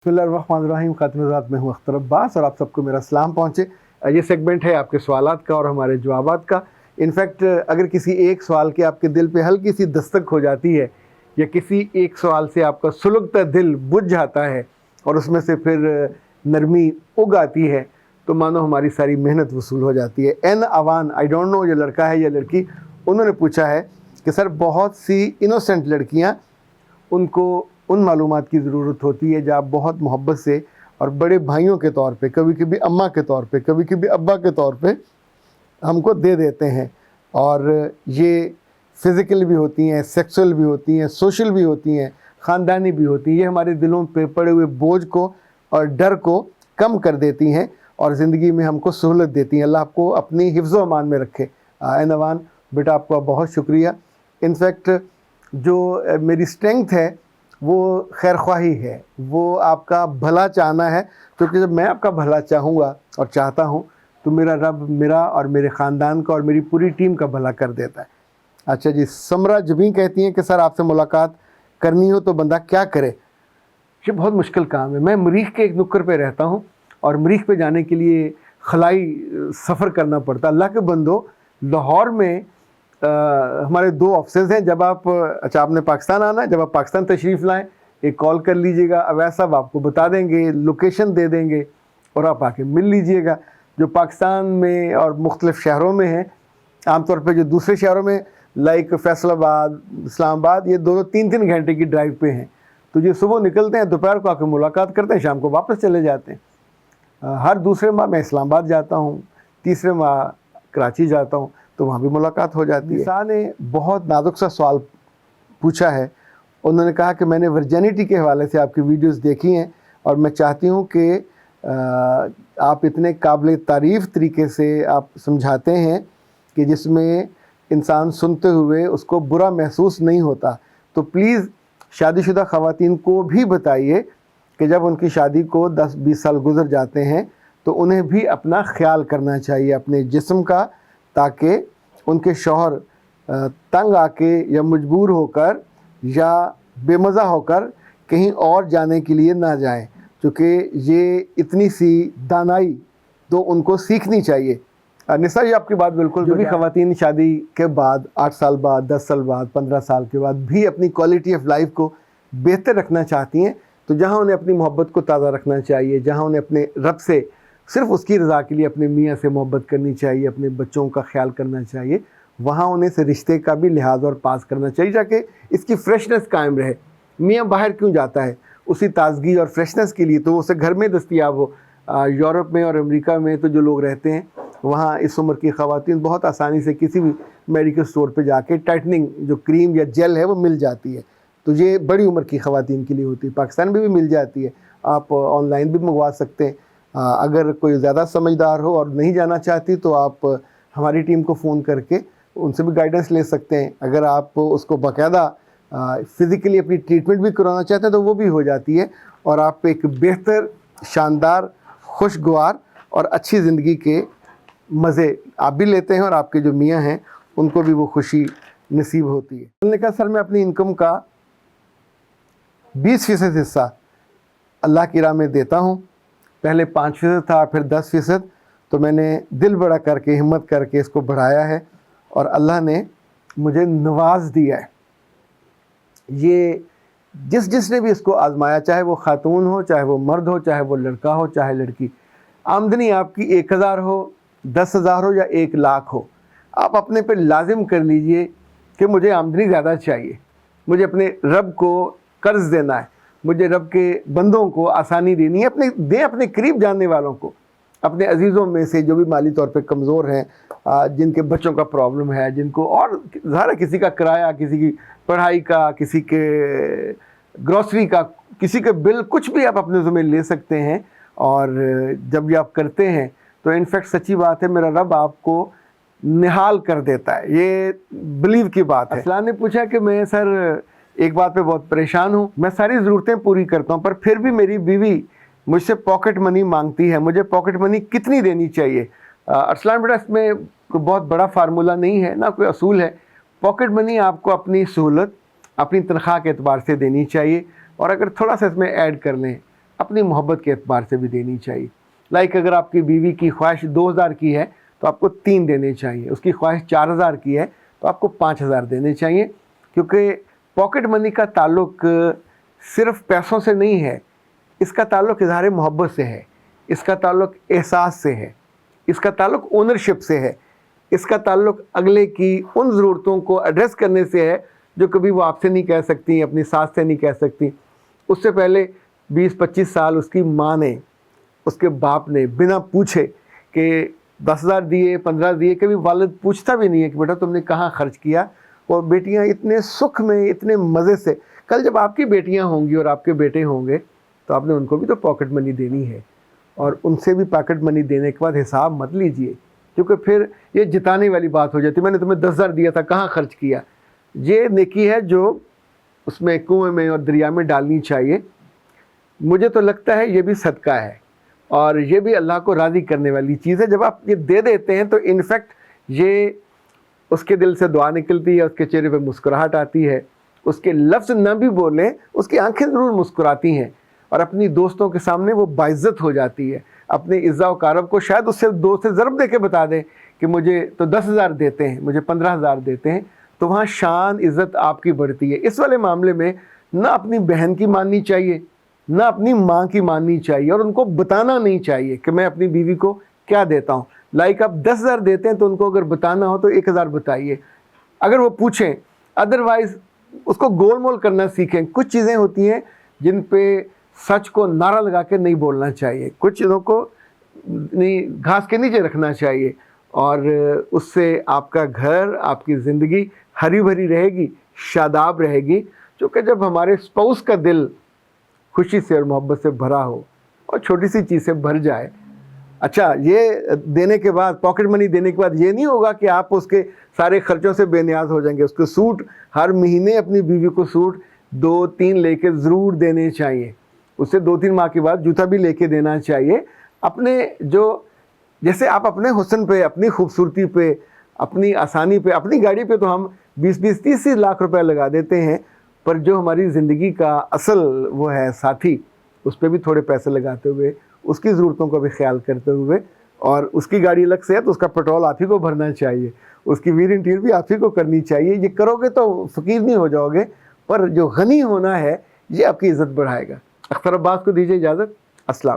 बिस्मिल्लाहिर्रहमानिर्रहीम। खातिम में हूँ अख्तर अब्बास और आप सबको मेरा सलाम पहुँचे। ये सेगमेंट है आपके सवालात का और हमारे जवाबात का। इनफैक्ट अगर किसी एक सवाल के आपके दिल पे हल्की सी दस्तक हो जाती है या किसी एक सवाल से आपका सुलगता दिल बुझ जाता है और उसमें से फिर नरमी उग आती है तो मानो हमारी सारी मेहनत वसूल हो जाती है। एन अवान, आई डोंट नो ये लड़का है या लड़की, उन्होंने पूछा है कि सर बहुत सी इनोसेंट लड़कियाँ, उनको उन मालूमात की ज़रूरत होती है जो आप बहुत मोहब्बत से और बड़े भाइयों के तौर पे, कभी कभी अम्मा के तौर पे, कभी कभी अब्बा के तौर पे हमको दे देते हैं। और ये फ़िज़िकल भी होती हैं, सेक्सुअल भी होती हैं, सोशल भी होती हैं, ख़ानदानी भी होती हैं। ये हमारे दिलों पे पड़े हुए बोझ को और डर को कम कर देती हैं और ज़िंदगी में हमको सहूलत देती हैं। अल्लाह आपको अपनी हिफ्ज़ व अमान में रखे। नवान बेटा, आपका बहुत शुक्रिया। इनफैक्ट जो मेरी स्ट्रेंथ है वो खैर ख्वाही है, वो आपका भला चाहना है, क्योंकि जब मैं आपका भला चाहूँगा और चाहता हूँ तो मेरा रब मेरा और मेरे ख़ानदान का और मेरी पूरी टीम का भला कर देता है। अच्छा जी, समरा जबीं कहती हैं कि सर आपसे मुलाकात करनी हो तो बंदा क्या करे? ये बहुत मुश्किल काम है। मैं मरीख के एक नुक्कर पे रहता हूँ और मरीख पे जाने के लिए खलाई सफ़र करना पड़ता। अल्लाह के बंदो, लाहौर में हमारे 2 ऑफिसेज़ हैं। जब आप आपने पाकिस्तान आना है, जब आप पाकिस्तान तशरीफ़ लाएं, एक कॉल कर लीजिएगा, अवैस साहब आपको बता देंगे, लोकेशन दे देंगे और आप आके मिल लीजिएगा। जो पाकिस्तान में और मुख्तलिफ़ शहरों में हैं, आमतौर पे जो दूसरे शहरों में लाइक फैसलाबाद, इस्लामाबाद, ये 2-3 घंटे की ड्राइव पे हैं। तो ये सुबह निकलते हैं, दोपहर को आके मुलाकात करते हैं, शाम को वापस चले जाते हैं। हर दूसरे माह मैं इस्लामाबाद जाता हूँ, तीसरे माह कराची जाता हूँ, तो वहाँ भी मुलाकात हो जाती है। निसा ने बहुत नाजुक सा सवाल पूछा है। उन्होंने कहा कि मैंने वर्जिनिटी के हवाले से आपकी वीडियोस देखी हैं और मैं चाहती हूँ कि आप इतने काबिल तारीफ़ तरीके से आप समझाते हैं कि जिसमें इंसान सुनते हुए उसको बुरा महसूस नहीं होता। तो प्लीज़ शादीशुदा ख़वातीन को भी बताइए कि जब उनकी शादी को 10-20 साल गुजर जाते हैं तो उन्हें भी अपना ख्याल करना चाहिए अपने जिस्म का, ताकि उनके शौहर तंग आके या मजबूर होकर या बेमज़ा होकर कहीं और जाने के लिए ना जाएं, क्योंकि ये इतनी सी दानाई तो उनको सीखनी चाहिए। निसा, ये आपकी बात बिल्कुल, जो भी ख़वातीन शादी के बाद 8 साल बाद, 10 साल बाद, 15 साल के बाद भी अपनी क्वालिटी ऑफ लाइफ को बेहतर रखना चाहती हैं, तो जहाँ उन्हें अपनी मोहब्बत को ताज़ा रखना चाहिए, जहाँ उन्हें अपने रब से सिर्फ उसकी रज़ा के लिए अपने मियाँ से मोहब्बत करनी चाहिए, अपने बच्चों का ख्याल करना चाहिए, वहाँ उन्हें से रिश्ते का भी लिहाज और पास करना चाहिए, ताकि इसकी फ्रेशनेस कायम रहे। मियाँ बाहर क्यों जाता है? उसी ताजगी और फ्रेशनेस के लिए, तो उसे घर में दस्तयाब हो। यूरोप में और अमेरिका में तो जो लोग रहते हैं वहाँ इस उम्र की ख़वातीन बहुत आसानी से किसी भी मेडिकल स्टोर पे जाके टाइटनिंग जो क्रीम या जेल है वो मिल जाती है। तो ये बड़ी उम्र की ख़वातीन के लिए होती है। पाकिस्तान में भी मिल जाती है, आप ऑनलाइन भी मंगवा सकते हैं। अगर कोई ज़्यादा समझदार हो और नहीं जाना चाहती तो आप हमारी टीम को फ़ोन करके उनसे भी गाइडेंस ले सकते हैं। अगर आप उसको बाकायदा फ़िज़िकली अपनी ट्रीटमेंट भी कराना चाहते हैं तो वो भी हो जाती है और आप एक बेहतर, शानदार, खुशगवार और अच्छी ज़िंदगी के मज़े आप भी लेते हैं और आपके जो मियाँ हैं उनको भी वो खुशी नसीब होती है। उन्होंने कहा सर मैं अपनी इनकम का 20% हिस्सा अल्लाह की राह में देता हूँ। पहले 5% था, फिर 10%, तो मैंने दिल बड़ा करके, हिम्मत करके इसको बढ़ाया है और अल्लाह ने मुझे नवाज दिया है। ये जिसने भी इसको आजमाया, चाहे वो खातून हो, चाहे वो मर्द हो, चाहे वो लड़का हो, चाहे लड़की, आमदनी आपकी 1000 हो, 10,000 हो या 1 लाख हो, आप अपने पे लाजिम कर लीजिए कि मुझे आमदनी ज़्यादा चाहिए, मुझे अपने रब को कर्ज़ देना है, मुझे रब के बंदों को आसानी देनी है, अपने करीब जानने वालों को, अपने अजीज़ों में से जो भी माली तौर पे कमज़ोर हैं, जिनके बच्चों का प्रॉब्लम है, जिनको और ज़ाहिर किसी का किराया, किसी की पढ़ाई का, किसी के ग्रॉसरी का, किसी के बिल, कुछ भी आप अपने ज़िम्मे ले सकते हैं। और जब ये आप करते हैं तो इनफैक्ट सच्ची बात है, मेरा रब आपको निहाल कर देता है। ये बिलीव की बात है। असलान ने पूछा कि मैं सर एक बात पे बहुत परेशान हूँ, मैं सारी ज़रूरतें पूरी करता हूँ पर फिर भी मेरी बीवी मुझसे पॉकेट मनी मांगती है, मुझे पॉकेट मनी कितनी देनी चाहिए? असलान बेटा, इसमें कोई बहुत बड़ा फार्मूला नहीं है, ना कोई असूल है। पॉकेट मनी आपको अपनी सहूलत, अपनी तनख्वाह के एतबार से देनी चाहिए और अगर थोड़ा सा इसमें ऐड कर लें, اپنی محبت کے اعتبار سے بھی دینی چاہیے. لائک اگر آپ کی بیوی کی خواہش 2,000 کی ہے تو آپ کو 3 دینے چاہیے. اس کی خواہش 4,000 کی ہے تو آپ کو 5,000 دینے چاہیے. کیونکہ پاکٹ منی کا تعلق صرف پیسوں سے نہیں ہے، اس کا تعلق اظہار محبت سے ہے، اس کا تعلق احساس سے ہے، اس کا تعلق اونرشپ سے ہے، اس کا تعلق اگلے کی ان ضرورتوں کو ایڈریس کرنے سے ہے جو کبھی وہ آپ سے نہیں کہہ سکتی، اپنی ساس سے نہیں کہہ سکتی. اس سے پہلے 20-25 سال اس کی ماں نے، اس کے باپ نے بنا پوچھے کہ 10,000 دیے، 15 دیے، کبھی والد پوچھتا بھی نہیں ہے کہ بیٹا تم نے کہاں خرچ کیا. اور بیٹیاں اتنے سکھ میں، اتنے مزے سے، کل جب آپ کی بیٹیاں ہوں گی اور آپ کے بیٹے ہوں گے تو آپ نے ان کو بھی تو پاکٹ منی دینی ہے. اور ان سے بھی پاکٹ منی دینے کے بعد حساب مت لیجئے، کیونکہ پھر یہ جتانے والی بات ہو جاتی ہے. میں نے تمہیں 10,000 دیا تھا، کہاں خرچ کیا. یہ نیکی ہے جو اس میں کنویں میں اور دریا میں ڈالنی چاہیے. مجھے تو لگتا ہے یہ بھی صدقہ ہے اور یہ بھی اللہ کو راضی کرنے والی چیز ہے. جب آپ یہ دے دیتے ہیں تو انفیکٹ یہ اس کے دل سے دعا نکلتی ہے، اس کے چہرے پہ مسکراہٹ آتی ہے. اس کے لفظ نہ بھی بولیں، اس کی آنکھیں ضرور مسکراتی ہیں، اور اپنی دوستوں کے سامنے وہ باعزت ہو جاتی ہے. اپنے عزا و کارب کو شاید اس سے 2 سے ضرب دے کے بتا دیں کہ مجھے تو 10,000 دیتے ہیں، مجھے 15,000 دیتے ہیں، تو وہاں شان عزت آپ کی بڑھتی ہے. اس والے معاملے میں نہ اپنی بہن کی ماننی چاہیے، نہ اپنی ماں کی ماننی چاہیے، اور ان کو بتانا نہیں چاہیے کہ میں اپنی بیوی کو کیا دیتا ہوں. لائک آپ 10,000 دیتے ہیں تو ان کو اگر بتانا ہو تو 1,000 بتائیے اگر وہ پوچھیں. ادروائز اس کو گول مول کرنا سیکھیں. کچھ چیزیں ہوتی ہیں جن پہ سچ کو نعرہ لگا کے نہیں بولنا چاہیے، کچھ چیزوں کو نہیں گھاس کے نیچے رکھنا چاہیے، اور اس سے آپ کا گھر، آپ کی زندگی ہری بھری رہے گی، شاداب رہے گی. چونکہ جب ہمارے اسپاؤس کا دل خوشی سے اور محبت سے بھرا ہو اور چھوٹی سی چیز سے بھر جائے. اچھا، یہ دینے کے بعد، پاکٹ منی دینے کے بعد یہ نہیں ہوگا کہ آپ اس کے سارے خرچوں سے بے نیاز ہو جائیں گے. اس کے سوٹ ہر مہینے اپنی بیوی کو سوٹ 2-3 لے کے ضرور دینے چاہیے. اس سے 2-3 ماہ کے بعد جوتا بھی لے کے دینا چاہیے. اپنے جو، جیسے آپ اپنے حسن پہ، اپنی خوبصورتی پہ، اپنی آسانی پہ، اپنی گاڑی پہ تو ہم 20-30 لاکھ روپے لگا دیتے ہیں، پر جو ہماری زندگی کا اصل وہ ہے ساتھی، اس پہ بھی تھوڑے پیسے لگاتے ہوئے، اس کی ضرورتوں کا بھی خیال کرتے ہوئے، اور اس کی گاڑی الگ سے ہے تو اس کا پیٹرول آپ ہی کو بھرنا چاہیے، اس کی ویرنٹ بھی آپ ہی کو کرنی چاہیے. یہ کرو گے تو فقیر نہیں ہو جاؤ گے، پر جو غنی ہونا ہے یہ آپ کی عزت بڑھائے گا. اختر عباس کو دیجیے اجازت. السلام.